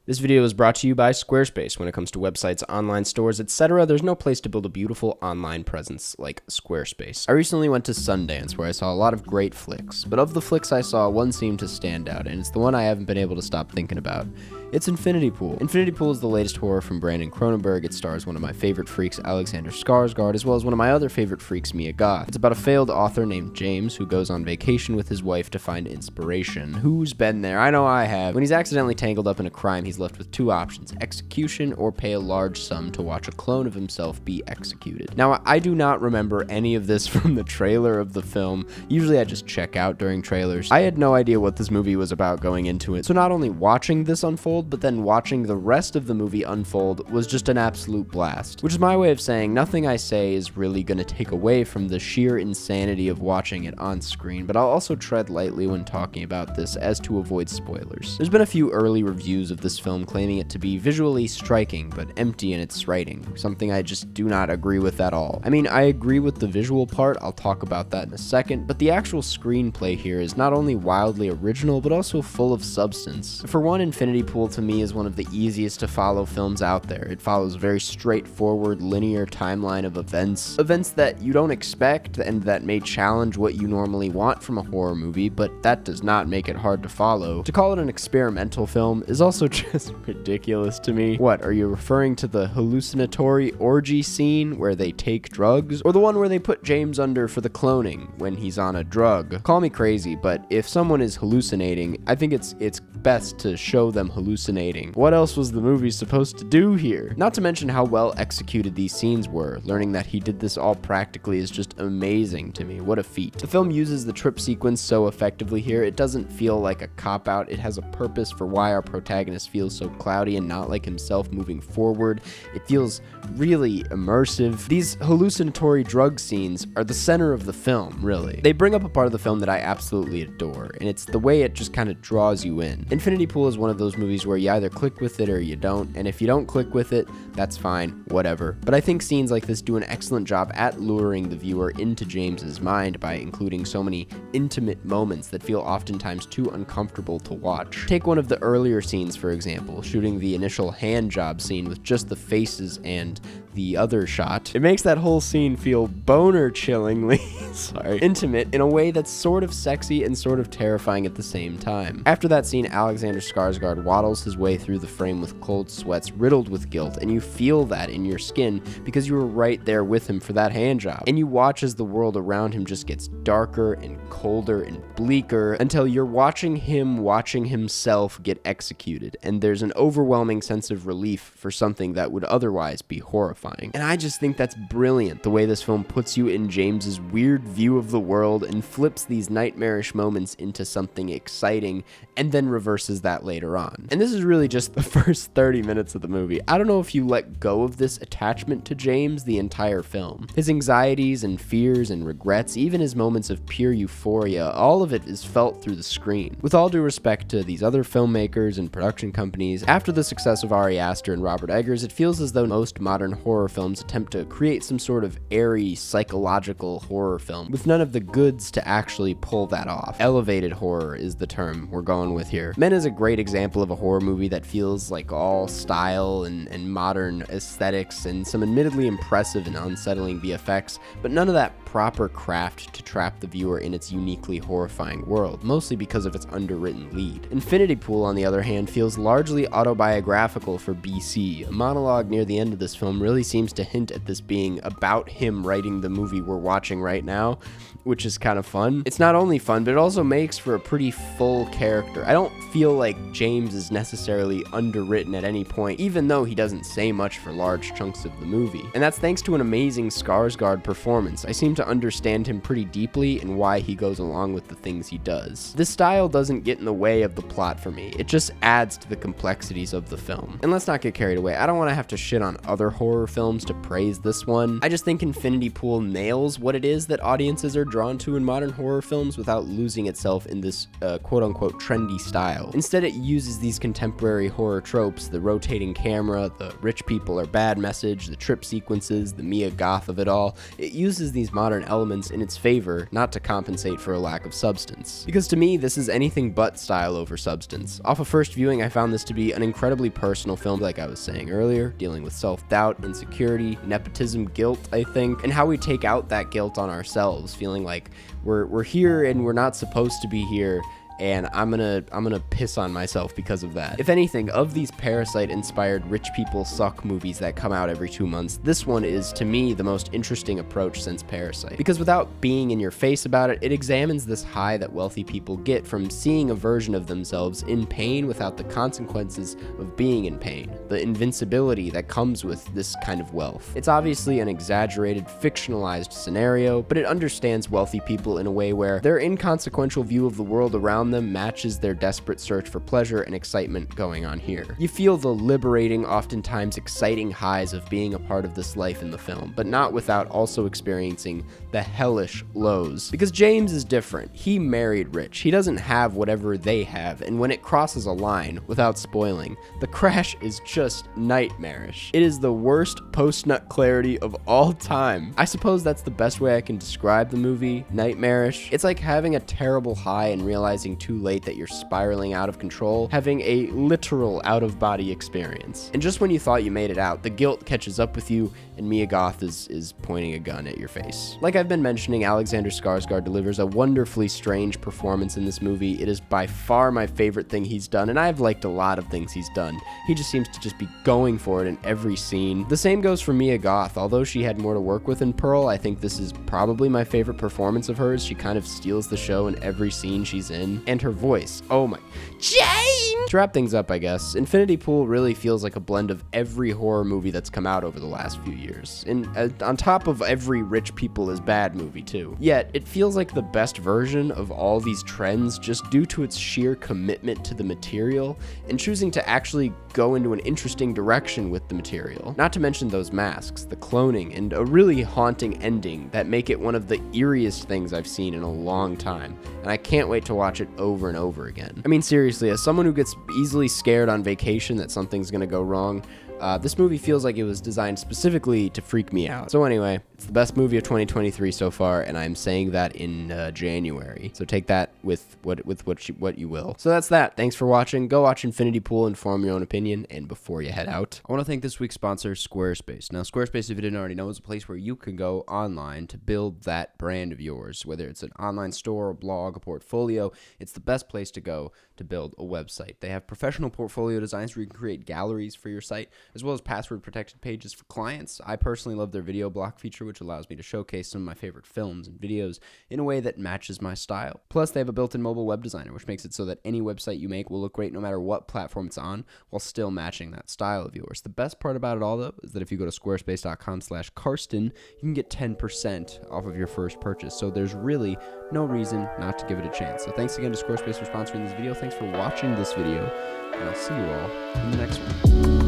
This video is brought to you by Squarespace. When it comes to websites, online stores, etc., there's no place to build a beautiful online presence like Squarespace. I recently went to Sundance where I saw a lot of great flicks, but of the flicks I saw, one seemed to stand out, and it's the one I haven't been able to stop thinking about. It's Infinity Pool. Infinity Pool is the latest horror from Brandon Cronenberg. It stars one of my favorite freaks, Alexander Skarsgård, as well as one of my other favorite freaks, Mia Goth. It's about a failed author named James who goes on vacation with his wife to find inspiration. Who's been there? I know I have. When he's accidentally tangled up in a crime, he's left with two options: execution or pay a large sum to watch a clone of himself be executed. Now, I do not remember any of this from the trailer of the film. Usually I just check out during trailers. I had no idea what this movie was about going into it, so not only watching this unfold, but then watching the rest of the movie unfold was just an absolute blast. Which is my way of saying nothing I say is really going to take away from the sheer insanity of watching it on screen, but I'll also tread lightly when talking about this as to avoid spoilers. There's been a few early reviews of this film claiming it to be visually striking, but empty in its writing, something I just do not agree with at all. I mean, I agree with the visual part, I'll talk about that in a second, but the actual screenplay here is not only wildly original, but also full of substance. For one, Infinity Pool to me is one of the easiest to follow films out there. It follows a very straightforward, linear timeline of events that you don't expect and that may challenge what you normally want from a horror movie, but that does not make it hard to follow. To call it an experimental film is also just ridiculous to me. What, are you referring to the hallucinatory orgy scene where they take drugs? Or the one where they put James under for the cloning when he's on a drug? Call me crazy, but if someone is hallucinating, I think it's best to show them hallucinating. What else was the movie supposed to do here? Not to mention how well executed these scenes were. Learning that he did this all practically is just amazing to me. What a feat. The film uses the trip sequence so effectively here. It doesn't feel like a cop-out. It has a purpose for why our protagonist feels so cloudy and not like himself moving forward. It feels really immersive. These hallucinatory drug scenes are the center of the film, really. They bring up a part of the film that I absolutely adore, and it's the way it just kind of draws you in. Infinity Pool is one of those movies where you either click with it or you don't, and if you don't click with it, that's fine, whatever. But I think scenes like this do an excellent job at luring the viewer into James's mind by including so many intimate moments that feel oftentimes too uncomfortable to watch. Take one of the earlier scenes, for example, shooting the initial hand job scene with just the faces and the other shot. It makes that whole scene feel boner-chillingly intimate in a way that's sort of sexy and sort of terrifying at the same time. After that scene, Alexander Skarsgård waddles his way through the frame with cold sweats, riddled with guilt, and you feel that in your skin because you were right there with him for that hand job. And you watch as the world around him just gets darker and colder and bleaker until you're watching him watching himself get executed, and there's an overwhelming sense of relief for something that would otherwise be horrifying. And I just think that's brilliant, the way this film puts you in James's weird view of the world and flips these nightmarish moments into something exciting and then reverses that later on. And this is really just the first 30 minutes of the movie. I don't know if you let go of this attachment to James the entire film. His anxieties and fears and regrets, even his moments of pure euphoria, all of it is felt through the screen. With all due respect to these other filmmakers and production companies, after the success of Ari Aster and Robert Eggers, it feels as though most modern horror films attempt to create some sort of airy, psychological horror film, with none of the goods to actually pull that off. Elevated horror is the term we're going with here. Men is a great example of a horror movie that feels like all style and modern aesthetics and some admittedly impressive and unsettling VFX, but none of that proper craft to trap the viewer in its uniquely horrifying world, mostly because of its underwritten lead. Infinity Pool, on the other hand, feels largely autobiographical for BC. A monologue near the end of this film really seems to hint at this being about him writing the movie we're watching right now, which is kind of fun. It's not only fun, but it also makes for a pretty full character. I don't feel like James is necessarily underwritten at any point, even though he doesn't say much for large chunks of the movie. And that's thanks to an amazing Skarsgård performance. I seem to understand him pretty deeply and why he goes along with the things he does. This style doesn't get in the way of the plot for me. It just adds to the complexities of the film. And let's not get carried away. I don't want to have to shit on other horror films to praise this one. I just think Infinity Pool nails what it is that audiences are drawn to in modern horror films without losing itself in this quote-unquote trendy style. Instead, it uses these contemporary horror tropes, the rotating camera, the rich people are bad message, the trip sequences, the Mia Goth of it all. It uses these modern elements in its favor, not to compensate for a lack of substance. Because to me, this is anything but style over substance. Off of first viewing, I found this to be an incredibly personal film, like I was saying earlier, dealing with self-doubt, insecurity, nepotism, guilt, I think, and how we take out that guilt on ourselves, feeling like we're here and we're not supposed to be here, and I'm gonna piss on myself because of that. If anything, of these Parasite-inspired rich people suck movies that come out every 2 months, this one is, to me, the most interesting approach since Parasite. Because without being in your face about it, it examines this high that wealthy people get from seeing a version of themselves in pain without the consequences of being in pain, the invincibility that comes with this kind of wealth. It's obviously an exaggerated, fictionalized scenario, but it understands wealthy people in a way where their inconsequential view of the world around them matches their desperate search for pleasure and excitement going on here. You feel the liberating, oftentimes exciting highs of being a part of this life in the film, but not without also experiencing the hellish lows. Because James is different. He married rich. He doesn't have whatever they have, and when it crosses a line, without spoiling, the crash is just nightmarish. It is the worst post-nut clarity of all time. I suppose that's the best way I can describe the movie, nightmarish. It's like having a terrible high and realizing too late that you're spiraling out of control, having a literal out-of-body experience. And just when you thought you made it out, the guilt catches up with you, and Mia Goth is pointing a gun at your face. Like I've been mentioning, Alexander Skarsgård delivers a wonderfully strange performance in this movie. It is by far my favorite thing he's done, and I've liked a lot of things he's done. He just seems to just be going for it in every scene. The same goes for Mia Goth. Although she had more to work with in Pearl, I think this is probably my favorite performance of hers. She kind of steals the show in every scene she's in. And her voice, oh my, James! To wrap things up, I guess, Infinity Pool really feels like a blend of every horror movie that's come out over the last few years. And on top of every rich people is bad movie too. Yet, it feels like the best version of all these trends just due to its sheer commitment to the material and choosing to actually go into an interesting direction with the material. Not to mention those masks, the cloning, and a really haunting ending that make it one of the eeriest things I've seen in a long time. And I can't wait to watch it over and over again. I mean, seriously, as someone who gets easily scared on vacation that something's gonna go wrong, this movie feels like it was designed specifically to freak me out. So anyway, it's the best movie of 2023 so far, and I'm saying that in January. So take that with what you will. So that's that. Thanks for watching. Go watch Infinity Pool and form your own opinion. And before you head out, I want to thank this week's sponsor, Squarespace. Now, Squarespace, if you didn't already know, is a place where you can go online to build that brand of yours. Whether it's an online store, a blog, a portfolio, it's the best place to go to build a website. They have professional portfolio designs where you can create galleries for your site, as well as password-protected pages for clients. I personally love their video block feature, which allows me to showcase some of my favorite films and videos in a way that matches my style. Plus, they have a built-in mobile web designer, which makes it so that any website you make will look great no matter what platform it's on, while still matching that style of yours. The best part about it all, though, is that if you go to squarespace.com/Karsten, you can get 10% off of your first purchase. So there's really no reason not to give it a chance. So thanks again to Squarespace for sponsoring this video. Thanks for watching this video, and I'll see you all in the next one.